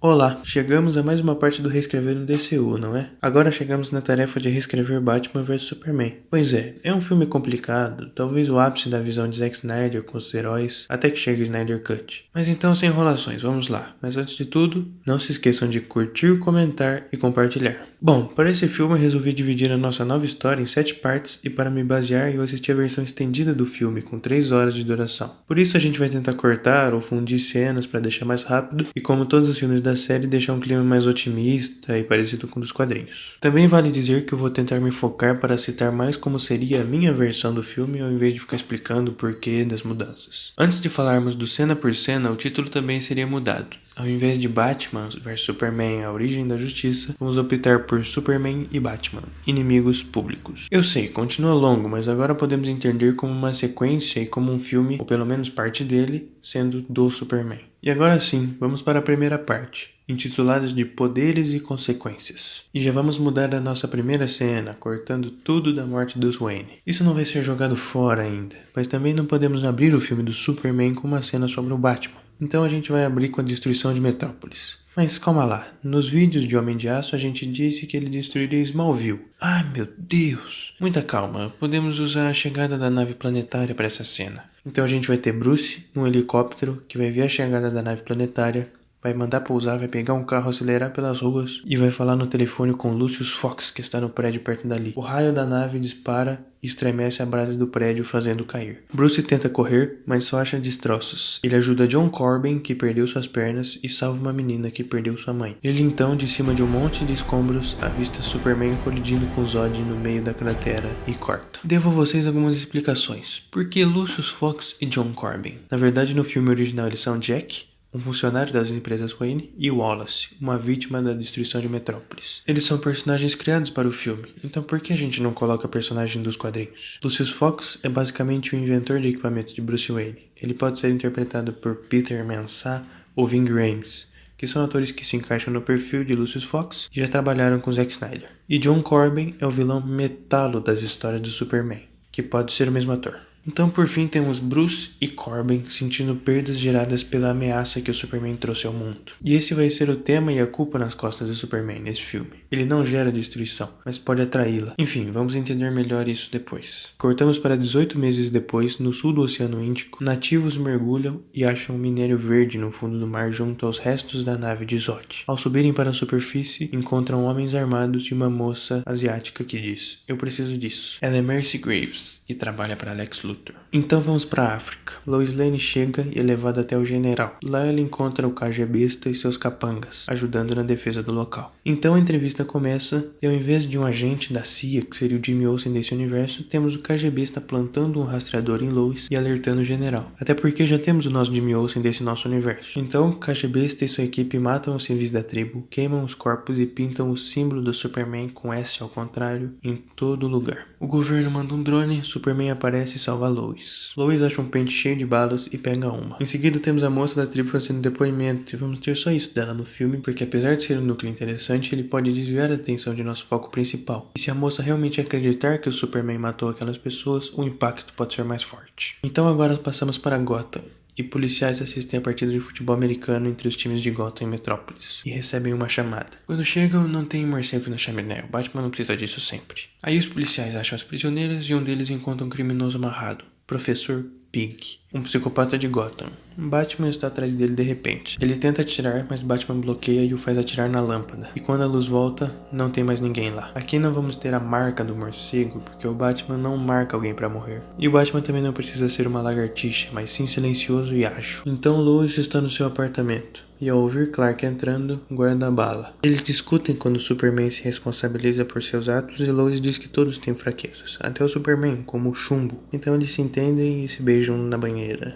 Olá, chegamos a mais uma parte do Reescrever no DCU, não é? Agora chegamos na tarefa de reescrever Batman vs Superman. Pois é um filme complicado, talvez o ápice da visão de Zack Snyder com os heróis, até que chegue o Snyder Cut. Mas então, sem enrolações, vamos lá. Mas antes de tudo, não se esqueçam de curtir, comentar e compartilhar. Bom, para esse filme eu resolvi dividir a nossa nova história em 7 partes e para me basear eu assisti a versão estendida do filme com 3 horas de duração. Por isso a gente vai tentar cortar ou fundir cenas para deixar mais rápido e, como todos os filmes da série, deixar um clima mais otimista e parecido com o dos quadrinhos. Também vale dizer que eu vou tentar me focar para citar mais como seria a minha versão do filme ao invés de ficar explicando o porquê das mudanças. Antes de falarmos do cena por cena, o título também seria mudado. Ao invés de Batman vs Superman, a origem da justiça, vamos optar por Superman e Batman, inimigos públicos. Eu sei, continua longo, mas agora podemos entender como uma sequência e como um filme, ou pelo menos parte dele, sendo do Superman. E agora sim, vamos para a primeira parte, intitulada de Poderes e Consequências. E já vamos mudar a nossa primeira cena, cortando tudo da morte dos Wayne. Isso não vai ser jogado fora ainda, mas também não podemos abrir o filme do Superman com uma cena sobre o Batman. Então a gente vai abrir com a destruição de Metrópolis. Mas calma lá, nos vídeos de Homem de Aço a gente disse que ele destruiria Smallville. Ai meu Deus! Muita calma, podemos usar a chegada da nave planetária para essa cena. Então a gente vai ter Bruce num helicóptero que vai ver a chegada da nave planetária, vai mandar pousar, vai pegar um carro, acelerar pelas ruas e vai falar no telefone com Lucius Fox, que está no prédio perto dali. O raio da nave dispara e estremece a base do prédio, fazendo cair. Bruce tenta correr, mas só acha destroços. Ele ajuda John Corbin, que perdeu suas pernas, e salva uma menina que perdeu sua mãe. Ele então, de cima de um monte de escombros, avista Superman colidindo com Zod no meio da cratera e corta. Devo a vocês algumas explicações. Por que Lucius Fox e John Corbin? Na verdade, no filme original eles são Jack, um funcionário das empresas Wayne, e Wallace, uma vítima da destruição de Metrópolis. Eles são personagens criados para o filme, então por que a gente não coloca personagem dos quadrinhos? Lucius Fox é basicamente o inventor de equipamentos de Bruce Wayne. Ele pode ser interpretado por Peter Mensah ou Ving Rhames, que são atores que se encaixam no perfil de Lucius Fox e já trabalharam com Zack Snyder. E John Corbin é o vilão metalo das histórias do Superman, que pode ser o mesmo ator. Então, por fim, temos Bruce e Corbin sentindo perdas geradas pela ameaça que o Superman trouxe ao mundo. E esse vai ser o tema e a culpa nas costas do Superman nesse filme. Ele não gera destruição, mas pode atraí-la. Enfim, vamos entender melhor isso depois. Cortamos para 18 meses depois, no sul do Oceano Índico, nativos mergulham e acham um minério verde no fundo do mar junto aos restos da nave de Zod. Ao subirem para a superfície, encontram homens armados e uma moça asiática que diz: "Eu preciso disso." Ela é Mercy Graves e trabalha para Lex Luthor. Então vamos para a África. Lois Lane chega e é levada até o general. Lá ela encontra o KGBista e seus capangas, ajudando na defesa do local. Então a entrevista começa e, ao invés de um agente da CIA, que seria o Jimmy Olsen desse universo, temos o KGBista plantando um rastreador em Lois e alertando o general. Até porque já temos o nosso Jimmy Olsen desse nosso universo. Então o KGBista e sua equipe matam os civis da tribo, queimam os corpos e pintam o símbolo do Superman com S ao contrário em todo lugar. O governo manda um drone, Superman aparece e salva Lois. Lois acha um pente cheio de balas e pega uma. Em seguida temos a moça da tribo fazendo depoimento e vamos ter só isso dela no filme, porque apesar de ser um núcleo interessante, ele pode desviar a atenção de nosso foco principal. E se a moça realmente acreditar que o Superman matou aquelas pessoas, o impacto pode ser mais forte. Então agora passamos para Gotham. E policiais assistem a partida de futebol americano entre os times de Gotham e Metrópolis. E recebem uma chamada. Quando chegam, não tem morcego na chaminé. O Batman não precisa disso sempre. Aí os policiais acham as prisioneiras e um deles encontra um criminoso amarrado. Professor Pig, um psicopata de Gotham. Batman está atrás dele de repente. Ele tenta atirar, mas Batman bloqueia e o faz atirar na lâmpada. E quando a luz volta, não tem mais ninguém lá. Aqui não vamos ter a marca do morcego, porque o Batman não marca alguém pra morrer. E o Batman também não precisa ser uma lagartixa, mas sim silencioso e ágil. Então Lois está no seu apartamento. E ao ouvir Clark entrando, guarda a bala. Eles discutem quando Superman se responsabiliza por seus atos e Lois diz que todos têm fraquezas, até o Superman, como o Chumbo. Então eles se entendem e se beijam na banheira.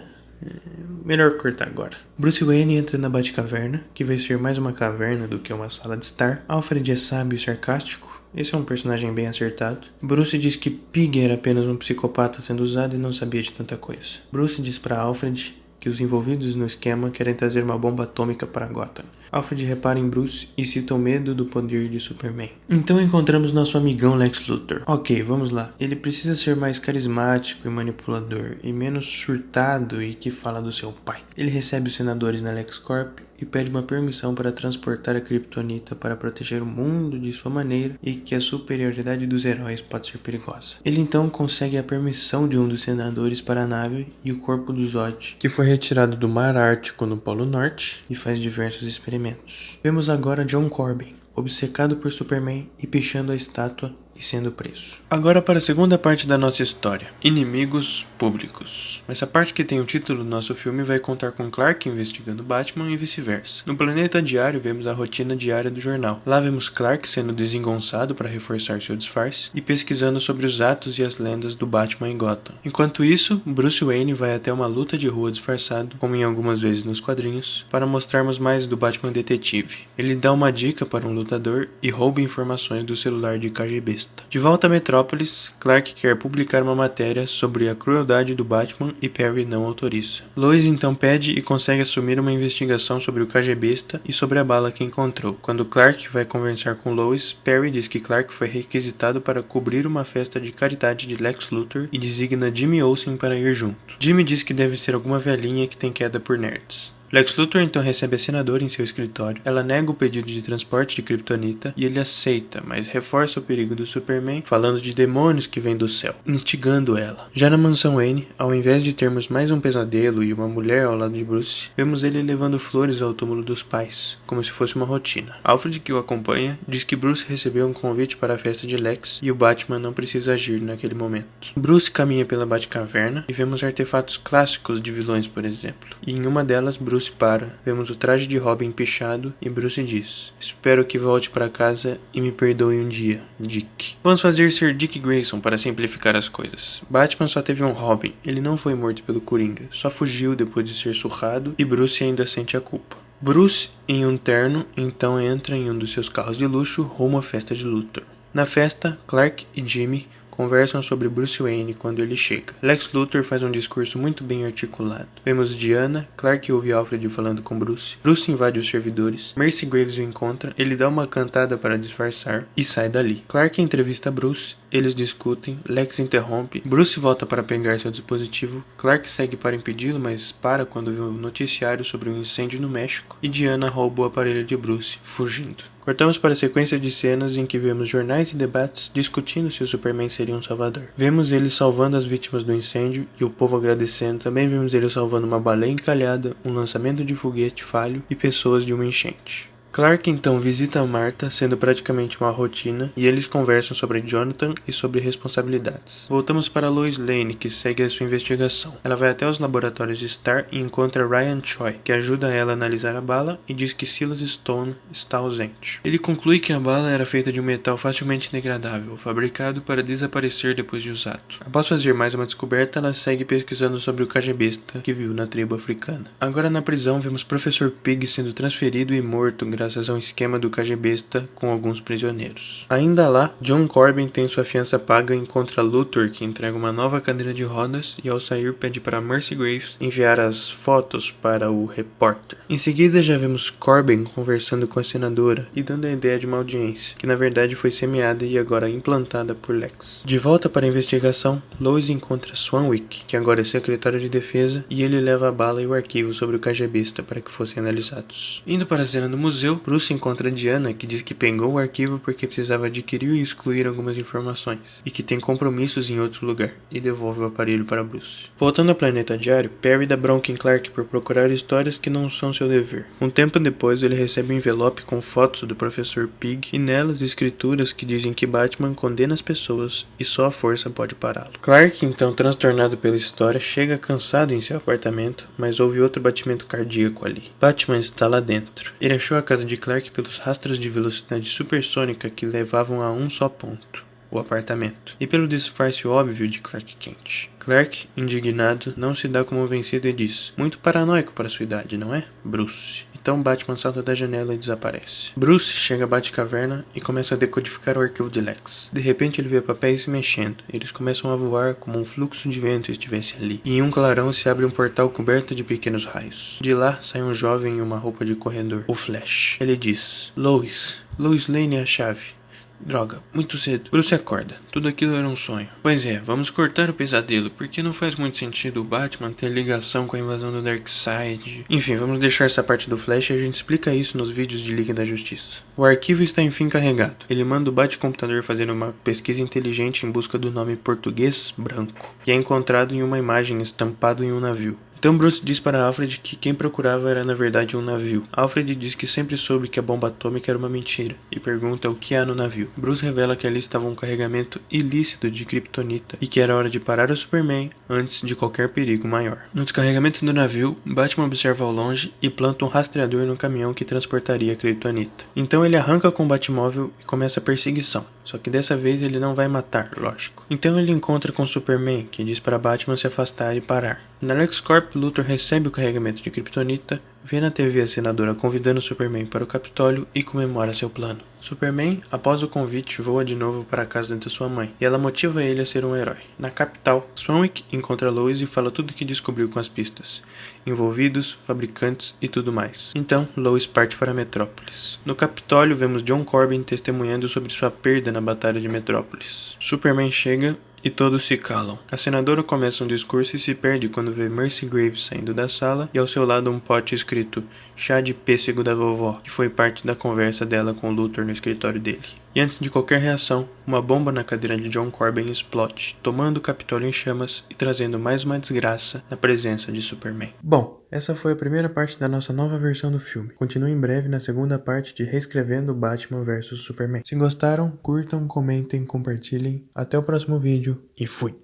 Melhor cortar agora. Bruce Wayne entra na Batcaverna, que vai ser mais uma caverna do que uma sala de estar. Alfred é sábio e sarcástico. Esse é um personagem bem acertado. Bruce diz que Pig era apenas um psicopata sendo usado e não sabia de tanta coisa. Bruce diz para Alfred que os envolvidos no esquema querem trazer uma bomba atômica para Gotham. Alfred repara em Bruce e cita o medo do poder de Superman. Então encontramos nosso amigão Lex Luthor. Ok, vamos lá. Ele precisa ser mais carismático e manipulador, e menos surtado e que fala do seu pai. Ele recebe os senadores na LexCorp e pede uma permissão para transportar a Kryptonita para proteger o mundo de sua maneira e que a superioridade dos heróis pode ser perigosa. Ele então consegue a permissão de um dos senadores para a nave e o corpo do Zod, que foi retirado do mar Ártico no Polo Norte e faz diversos experimentos. Vemos agora John Corbin, obcecado por Superman e pichando a estátua e sendo preso. Agora para a segunda parte da nossa história, inimigos públicos. Essa parte que tem o título do nosso filme vai contar com Clark investigando Batman e vice-versa. No Planeta Diário vemos a rotina diária do jornal. Lá vemos Clark sendo desengonçado para reforçar seu disfarce e pesquisando sobre os atos e as lendas do Batman em Gotham. Enquanto isso, Bruce Wayne vai até uma luta de rua disfarçado, como em algumas vezes nos quadrinhos, para mostrarmos mais do Batman detetive. Ele dá uma dica para um lutador e rouba informações do celular de KGBista. De volta a Metrópolis, Clark quer publicar uma matéria sobre a crueldade do Batman e Perry não autoriza. Lois então pede e consegue assumir uma investigação sobre o KGBista e sobre a bala que encontrou. Quando Clark vai conversar com Lois, Perry diz que Clark foi requisitado para cobrir uma festa de caridade de Lex Luthor e designa Jimmy Olsen para ir junto. Jimmy diz que deve ser alguma velhinha que tem queda por nerds. Lex Luthor então recebe a senadora em seu escritório. Ela nega o pedido de transporte de Kryptonita e ele aceita, mas reforça o perigo do Superman, falando de demônios que vêm do céu, instigando ela. Já na mansão Wayne, ao invés de termos mais um pesadelo e uma mulher ao lado de Bruce, vemos ele levando flores ao túmulo dos pais, como se fosse uma rotina. Alfred, que o acompanha, diz que Bruce recebeu um convite para a festa de Lex e o Batman não precisa agir naquele momento. Bruce caminha pela Batcaverna e vemos artefatos clássicos de vilões, por exemplo. E em uma delas, Bruce para, vemos o traje de Robin pichado e Bruce diz: "Espero que volte para casa e me perdoe um dia, Dick." Vamos fazer Sir Dick Grayson para simplificar as coisas. Batman só teve um Robin, ele não foi morto pelo Coringa, só fugiu depois de ser surrado e Bruce ainda sente a culpa. Bruce, em um terno, então entra em um dos seus carros de luxo rumo à festa de Luthor. Na festa, Clark e Jimmy conversam sobre Bruce Wayne quando ele chega. Lex Luthor faz um discurso muito bem articulado. Vemos Diana, Clark ouve Alfred falando com Bruce. Bruce invade os servidores. Mercy Graves o encontra, ele dá uma cantada para disfarçar e sai dali. Clark entrevista Bruce, eles discutem, Lex interrompe, Bruce volta para pegar seu dispositivo, Clark segue para impedi-lo, mas para quando vê um noticiário sobre um incêndio no México e Diana rouba o aparelho de Bruce, fugindo. Cortamos para a sequência de cenas em que vemos jornais e debates discutindo se o Superman seria um salvador. Vemos ele salvando as vítimas do incêndio e o povo agradecendo. Também vemos ele salvando uma baleia encalhada, um lançamento de foguete falho e pessoas de uma enchente. Clark então visita Martha, sendo praticamente uma rotina, e eles conversam sobre Jonathan e sobre responsabilidades. Voltamos para Lois Lane, que segue a sua investigação. Ela vai até os laboratórios de Star e encontra Ryan Choi, que ajuda ela a analisar a bala e diz que Silas Stone está ausente. Ele conclui que a bala era feita de um metal facilmente degradável, fabricado para desaparecer depois de usado. Após fazer mais uma descoberta, ela segue pesquisando sobre o KGBista que viu na tribo africana. Agora na prisão, vemos Professor Pig sendo transferido e morto graças a um esquema do KGBista com alguns prisioneiros. Ainda lá, John Corbin tem sua fiança paga e encontra Luthor, que entrega uma nova cadeira de rodas e ao sair pede para Mercy Graves enviar as fotos para o repórter. Em seguida já vemos Corbin conversando com a senadora e dando a ideia de uma audiência, que na verdade foi semeada e agora implantada por Lex. De volta para a investigação, Lois encontra Swanwick, que agora é secretário de defesa, e ele leva a bala e o arquivo sobre o KGBista para que fossem analisados. Indo para a cena do museu, Bruce encontra Diana, que diz que pegou o arquivo porque precisava adquirir e excluir algumas informações, e que tem compromissos em outro lugar, e devolve o aparelho para Bruce. Voltando ao Planeta Diário, Perry dá bronca em Clark por procurar histórias que não são seu dever. Um tempo depois, ele recebe um envelope com fotos do Professor Pig, e nelas escrituras que dizem que Batman condena as pessoas e só a força pode pará-lo. Clark, então transtornado pela história, chega cansado em seu apartamento, mas ouve outro batimento cardíaco ali. Batman está lá dentro. Ele achou a casa de Clark pelos rastros de velocidade supersônica que levavam a um só ponto, o apartamento, e pelo disfarce óbvio de Clark Kent. Clark, indignado, não se dá como vencido e diz: "Muito paranoico para sua idade, não é, Bruce?" E Então Batman salta da janela e desaparece. Bruce chega à Batcaverna e começa a decodificar o arquivo de Lex. De repente ele vê papéis se mexendo. Eles começam a voar como um fluxo de vento estivesse ali. E em um clarão se abre um portal coberto de pequenos raios. De lá sai um jovem em uma roupa de corredor, o Flash. Ele diz: Lois Lane é a chave. Droga, muito cedo. Bruce acorda. Tudo aquilo era um sonho. Pois é, vamos cortar o pesadelo, porque não faz muito sentido o Batman ter ligação com a invasão do Darkseid. Enfim, vamos deixar essa parte do Flash e a gente explica isso nos vídeos de Liga da Justiça. O arquivo está enfim carregado. Ele manda o Batcomputador fazer uma pesquisa inteligente em busca do nome português branco, que é encontrado em uma imagem estampado em um navio. Então Bruce diz para Alfred que quem procurava era na verdade um navio. Alfred diz que sempre soube que a bomba atômica era uma mentira e pergunta o que há no navio. Bruce revela que ali estava um carregamento ilícito de kryptonita e que era hora de parar o Superman antes de qualquer perigo maior. No descarregamento do navio, Batman observa ao longe e planta um rastreador no caminhão que transportaria a kryptonita. Então ele arranca com o Batmóvel e começa a perseguição. Só que dessa vez ele não vai matar, lógico. Então ele encontra com Superman, que diz para Batman se afastar e parar. Na LexCorp, Luthor recebe o carregamento de kryptonita, vê na TV a senadora convidando Superman para o Capitólio e comemora seu plano. Superman, após o convite, voa de novo para a casa de sua mãe, e ela motiva ele a ser um herói. Na capital, Swanwick encontra Lois e fala tudo o que descobriu com as pistas, envolvidos, fabricantes e tudo mais. Então, Lois parte para Metrópolis. No Capitólio, vemos John Corbin testemunhando sobre sua perda na Batalha de Metrópolis. Superman chega e todos se calam. A senadora começa um discurso e se perde quando vê Mercy Graves saindo da sala e ao seu lado um pote escrito chá de pêssego da vovó, que foi parte da conversa dela com o Luthor no escritório dele. E antes de qualquer reação, uma bomba na cadeira de John Corbin explode, tomando o Capitólio em chamas e trazendo mais uma desgraça na presença de Superman. Bom, essa foi a primeira parte da nossa nova versão do filme. Continue em breve na segunda parte de Reescrevendo Batman vs Superman. Se gostaram, curtam, comentem, compartilhem. Até o próximo vídeo e fui!